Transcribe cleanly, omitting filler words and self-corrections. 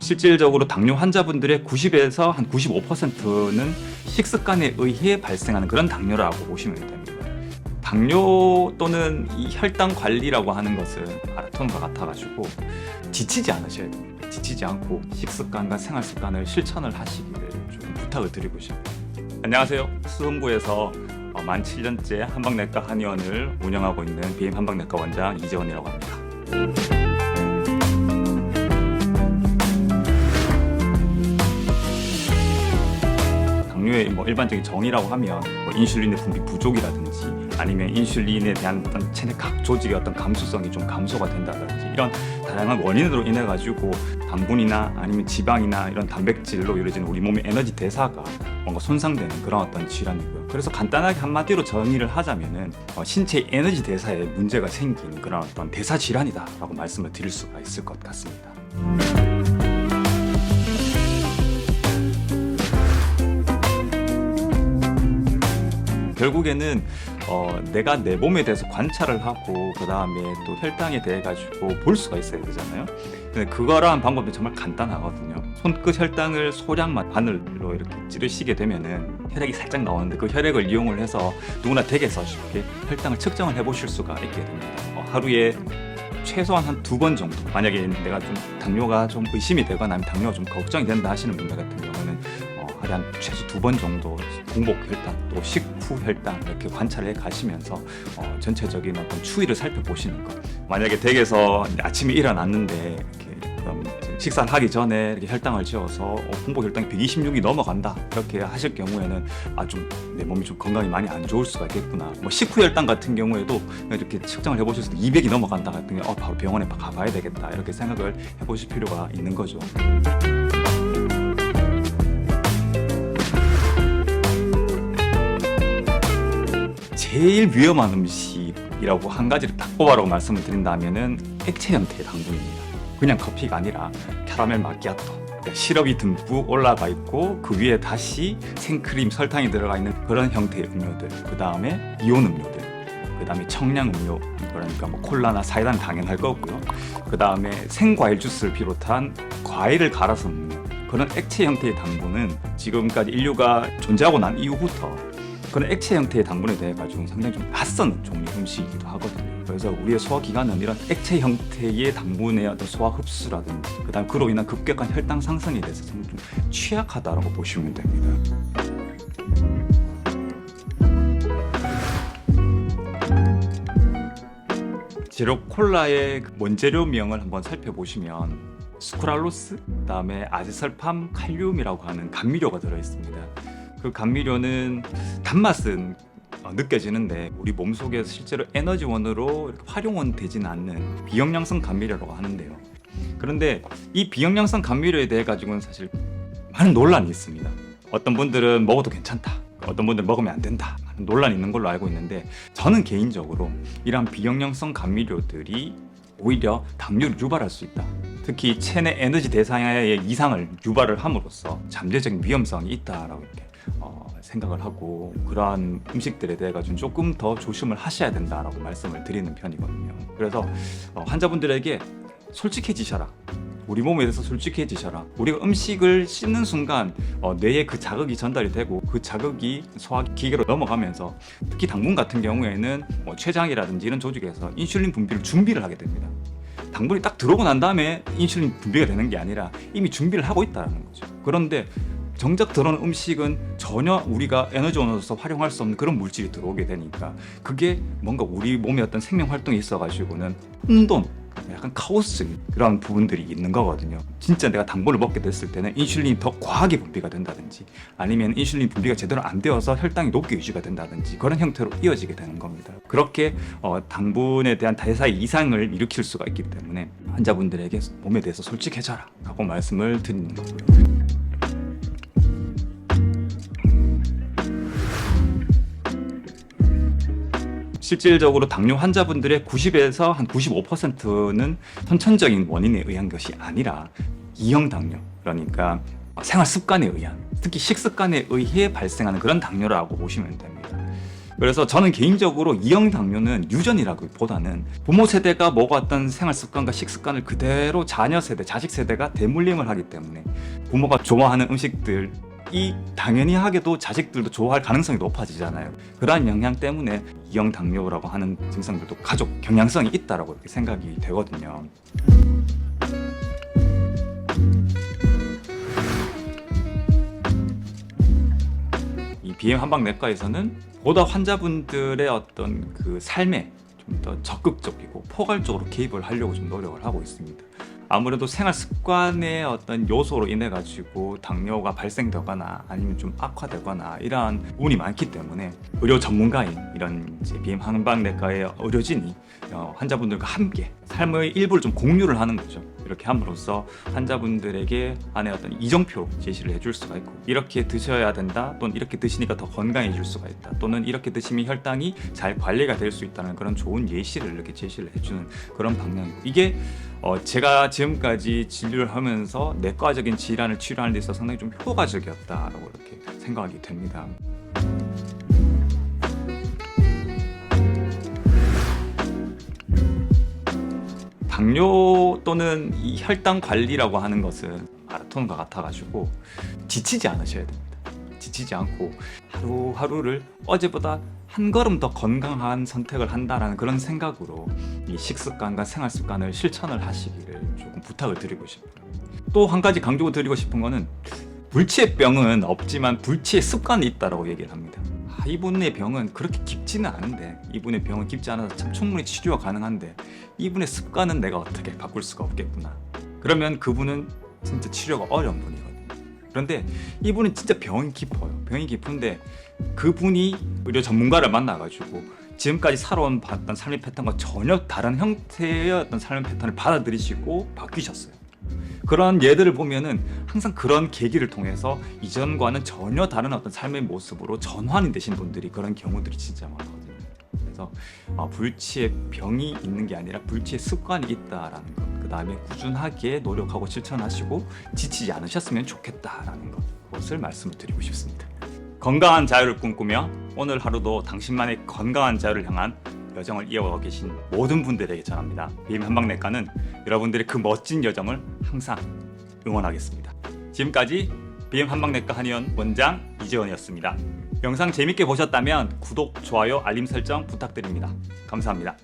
실질적으로 당뇨 환자분들의 90에서 한 95%는 식습관에 의해 발생하는 그런 당뇨라고 보시면 됩니다. 당뇨 또는 이 혈당 관리라고 하는 것은 마라톤과 같아가지고 지치지 않으셔야 됩니다. 지치지 않고 식습관과 생활습관을 실천을 하시기를 좀 부탁을 드리고 싶어요. 안녕하세요. 수흥구에서 만 7년째 한방내과 한의원을 운영하고 있는 BM 한방내과 원장 이재원이라고 합니다. 당뇨의 일반적인 정의라고 하면 인슐린의 분비 부족이라든지 아니면 인슐린에 대한 어떤 체내 각 조직의 어떤 감수성이 좀 감소가 된다든지 이런 다양한 원인으로 인해 가지고 당분이나 아니면 지방이나 이런 단백질로 이루어지는 우리 몸의 에너지 대사가 뭔가 손상되는 그런 어떤 질환이고요. 그래서 간단하게 한마디로 정의를 하자면은 신체 에너지 대사에 문제가 생긴 그런 어떤 대사 질환이다라고 말씀을 드릴 수가 있을 것 같습니다. 결국에는 내가 내 몸에 대해서 관찰을 하고 그 다음에 또 혈당에 대해 가지고 볼 수가 있어야 되잖아요. 근데 그거를 한 방법이 정말 간단하거든요. 손끝 혈당을 소량만 바늘로 이렇게 찌르시게 되면은 혈액이 살짝 나오는데 그 혈액을 이용을 해서 누구나 댁에서 쉽게 혈당을 측정을 해보실 수가 있게 됩니다. 하루에 최소한 한 2번 정도, 만약에 내가 좀 당뇨가 좀 의심이 되거나 아니면 당뇨가 좀 걱정이 된다 하시는 분들 같은 경우는 하루에 한 최소 2번 정도 공복 혈당 또 식후 혈당 이렇게 관찰해 가시면서 전체적인 어떤 추이를 살펴보시는 것. 만약에 댁에서 아침에 일어났는데 이렇게 식사를 하기 전에 이렇게 혈당을 재어서 공복 혈당이 126이 넘어간다 이렇게 하실 경우에는 좀 내 몸이 좀 건강이 많이 안 좋을 수가 있겠구나. 식후 혈당 같은 경우에도 이렇게 측정을 해보실 때 200이 넘어간다 같은 경우 바로 병원에 가봐야 되겠다 이렇게 생각을 해보실 필요가 있는 거죠. 제일 위험한 음식이라고 한 가지를 딱 꼽아라고 말씀을 드린다면은 액체 형태의 당분입니다. 그냥 커피가 아니라 캐러멜 마키아토, 시럽이 듬뿍 올라가 있고 그 위에 다시 생크림, 설탕이 들어가 있는 그런 형태의 음료들, 그 다음에 이온 음료들, 그 다음에 청량 음료, 그러니까 콜라나 사이다는 당연할 거고요. 그 다음에 생과일 주스를 비롯한 과일을 갈아서 먹는 그런 액체 형태의 당분은 지금까지 인류가 존재하고 난 이후부터 그런 액체 형태의 당분에 대해 가지고 상당히 좀 낯선 종류 음식이기도 하거든요. 그래서 우리의 소화기관은 이런 액체 형태의 당분의 어떤 소화 흡수라든지 그다음 그로 인한 급격한 혈당 상승에 대해서 상당히 좀 취약하다라고 보시면 됩니다. 제로 콜라의 원재료명을 한번 살펴보시면 스쿠랄로스, 그다음에 아제설팜 칼륨이라고 하는 감미료가 들어 있습니다. 그 감미료는 단맛은 느껴지는데 우리 몸속에서 실제로 에너지원으로 이렇게 활용은 되지는 않는 비영양성 감미료라고 하는데요. 그런데 이 비영양성 감미료에 대해 가지고는 사실 많은 논란이 있습니다. 어떤 분들은 먹어도 괜찮다, 어떤 분들은 먹으면 안 된다 하는 논란이 있는 걸로 알고 있는데, 저는 개인적으로 이러한 비영양성 감미료들이 오히려 당뇨를 유발할 수 있다, 특히 체내 에너지 대사의 이상을 유발을 함으로써 잠재적인 위험성이 있다라고 이렇게 생각을 하고, 그러한 음식들에 대해 가지고 조금 더 조심을 하셔야 된다라고 말씀을 드리는 편이거든요. 그래서 환자분들에게 솔직해지셔라, 우리 몸에 대해서 솔직해지셔라. 우리가 음식을 씹는 순간 뇌에 그 자극이 전달이 되고 그 자극이 소화기계로 넘어가면서 특히 당분 같은 경우에는 췌장이라든지 이런 조직에서 인슐린 분비를 준비를 하게 됩니다. 당분이 딱 들어오고 난 다음에 인슐린 분비가 되는 게 아니라 이미 준비를 하고 있다는 거죠. 그런데 정작 들어오는 음식은 전혀 우리가 에너지원으로서 활용할 수 없는 그런 물질이 들어오게 되니까 그게 뭔가 우리 몸에 어떤 생명 활동이 있어가지고는 혼돈, 약간 카오스 그런 부분들이 있는 거거든요. 진짜 내가 당분을 먹게 됐을 때는 인슐린이 더 과하게 분비가 된다든지 아니면 인슐린 분비가 제대로 안 되어서 혈당이 높게 유지가 된다든지 그런 형태로 이어지게 되는 겁니다. 그렇게 당분에 대한 대사 이상을 일으킬 수가 있기 때문에 환자분들에게 몸에 대해서 솔직해져라 라고 말씀을 드리는 거고요. 실질적으로 당뇨 환자분들의 90에서 한 95%는 선천적인 원인에 의한 것이 아니라 이형 당뇨, 그러니까 생활 습관에 의한, 특히 식습관에 의해 발생하는 그런 당뇨라고 보시면 됩니다. 그래서 저는 개인적으로 이형 당뇨는 유전이라기보다는 부모 세대가 먹어왔던 생활 습관과 식습관을 그대로 자녀 세대, 자식 세대가 대물림을 하기 때문에 부모가 좋아하는 음식들이 당연히 하게도 자식들도 좋아할 가능성이 높아지잖아요. 그러한 영향 때문에 이형 당뇨라고 하는 증상들도 가족 경향성이 있다라고 이렇게 생각이 되거든요. 이 비행 한방내과에서는 보다 환자분들의 어떤 그 삶에 좀 더 적극적이고 포괄적으로 개입을 하려고 좀 노력을 하고 있습니다. 아무래도 생활 습관의 어떤 요소로 인해 가지고 당뇨가 발생되거나 아니면 좀 악화되거나 이러한 운이 많기 때문에 의료 전문가인 이런 이제 비행 한방내과의 의료진이 환자분들과 함께 삶의 일부를 좀 공유를 하는 거죠. 이렇게 함으로써 환자분들에게 안에 어떤 이정표 제시를 해줄 수가 있고, 이렇게 드셔야 된다, 또는 이렇게 드시니까 더 건강해질 수가 있다, 또는 이렇게 드시면 혈당이 잘 관리가 될 수 있다는 그런 좋은 예시를 이렇게 제시를 해주는 그런 방향이고, 이게 제가 지금까지 진료를 하면서 내과적인 질환을 치료하는 데 있어서 상당히 좀 효과적이었다라고 이렇게 생각이 됩니다. 당뇨 또는 이 혈당 관리라고 하는 것은 마라톤과 같아가지고 지치지 않으셔야 됩니다. 지치지 않고 하루하루를 어제보다 한 걸음 더 건강한 선택을 한다라는 그런 생각으로 이 식습관과 생활 습관을 실천을 하시기를 조금 부탁을 드리고 싶어요. 또 한 가지 강조드리고 싶은 거는 불치의 병은 없지만 불치의 습관이 있다라고 얘기를 합니다. 이분의 병은 그렇게 깊지는 않은데, 이분의 병은 깊지 않아서 참 충분히 치료가 가능한데 이분의 습관은 내가 어떻게 바꿀 수가 없겠구나. 그러면 그분은 진짜 치료가 어려운 분이거든요. 그런데 이분은 진짜 병이 깊어요. 병이 깊은데 그분이 의료 전문가를 만나가지고 지금까지 살아온 봤던 삶의 패턴과 전혀 다른 형태의 어떤 삶의 패턴을 받아들이시고 바뀌셨어요. 그런 예들을 보면은 항상 그런 계기를 통해서 이전과는 전혀 다른 어떤 삶의 모습으로 전환이 되신 분들이, 그런 경우들이 진짜 많거든요. 그래서 불치의 병이 있는 게 아니라 불치의 습관이 있다라는 것, 그 다음에 꾸준하게 노력하고 실천하시고 지치지 않으셨으면 좋겠다라는 것을 말씀을 드리고 싶습니다. 건강한 자유를 꿈꾸며 오늘 하루도 당신만의 건강한 자유를 향한 여정을 이어가고 계신 모든 분들에게 전합니다. 비임 한방내과는 여러분들의 그 멋진 여정을 항상 응원하겠습니다. 지금까지 비임 한방내과 한의원 원장 이재원이었습니다. 영상 재밌게 보셨다면 구독, 좋아요, 알림 설정 부탁드립니다. 감사합니다.